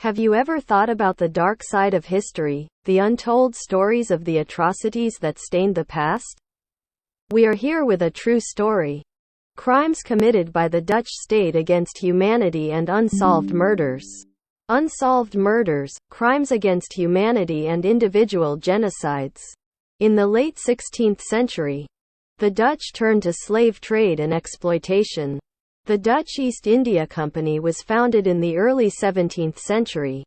Have you ever thought about the dark side of history, the untold stories of the atrocities that stained the past? We are here with a true story. Crimes committed by the Dutch state against humanity and unsolved murders. Unsolved murders, crimes against humanity and individual genocides. In the late 16th century, the Dutch turned to slave trade and exploitation. The Dutch East India Company was founded in the early 17th century.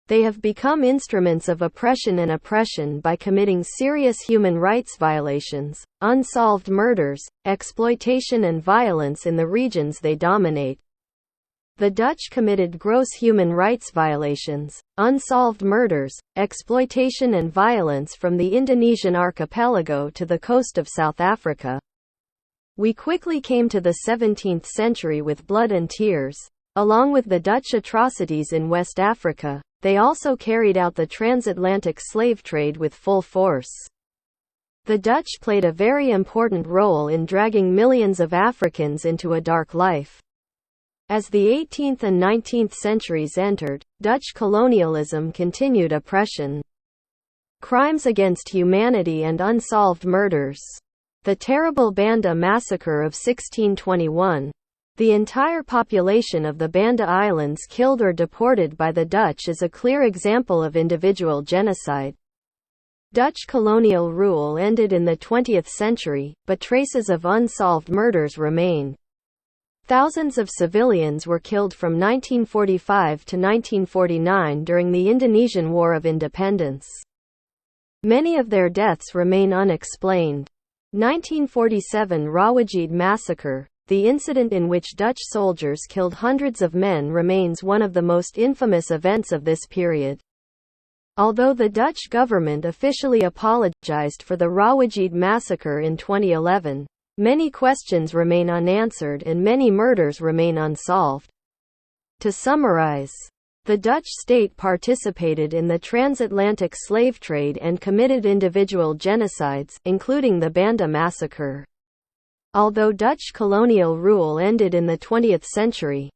They have become instruments of oppression by committing serious human rights violations, unsolved murders, exploitation and violence in the regions they dominate. The Dutch committed gross human rights violations, unsolved murders, exploitation and violence from the Indonesian archipelago to the coast of South Africa. We quickly came to the 17th century with blood and tears. Along with the Dutch atrocities in West Africa, they also carried out the transatlantic slave trade with full force. The Dutch played a very important role in dragging millions of Africans into a dark life. As the 18th and 19th centuries entered, Dutch colonialism continued oppression. Crimes against humanity and unsolved murders. The terrible Banda Massacre of 1621. The entire population of the Banda Islands killed or deported by the Dutch is a clear example of individual genocide. Dutch colonial rule ended in the 20th century, but traces of unsolved murders remain. Thousands of civilians were killed from 1945 to 1949 during the Indonesian War of Independence. Many of their deaths remain unexplained. 1947 Rawajied Massacre, the incident in which Dutch soldiers killed hundreds of men, remains one of the most infamous events of this period. Although the Dutch government officially apologized for the Rawajied Massacre in 2011, many questions remain unanswered and many murders remain unsolved. To summarize, the Dutch state participated in the transatlantic slave trade and committed individual genocides, including the Banda Massacre. Although Dutch colonial rule ended in the 20th century,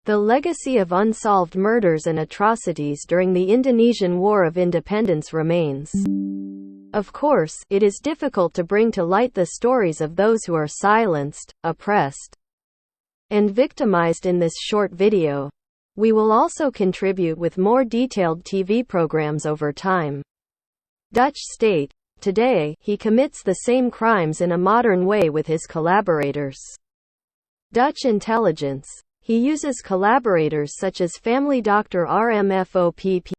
the legacy of unsolved murders and atrocities during the Indonesian War of Independence remains. Of course, it is difficult to bring to light the stories of those who are silenced, oppressed, and victimized in this short video. We will also contribute with more detailed TV programs over time. Dutch state. Today, he commits the same crimes in a modern way with his collaborators. Dutch intelligence. He uses collaborators such as family doctor RMFOPPEN,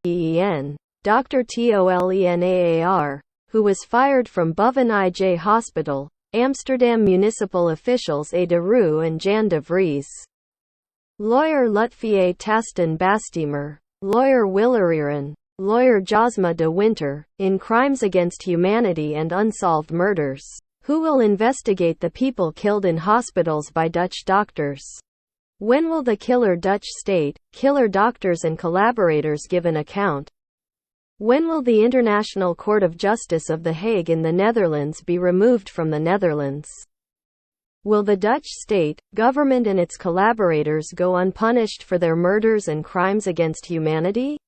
Dr. Tolenaar, who was fired from Boven IJ Hospital, Amsterdam municipal officials A. de Roo and Jan de Vries. Lawyer Lutfier Tasten Bastemer, lawyer Willerieren, lawyer Josma de Winter, in crimes against humanity and unsolved murders. Who will investigate the people killed in hospitals by Dutch doctors? When will the killer Dutch state, killer doctors and collaborators give an account? When will the International Court of Justice of The Hague in the Netherlands be removed from the Netherlands? Will the Dutch state, government and its collaborators go unpunished for their murders and crimes against humanity?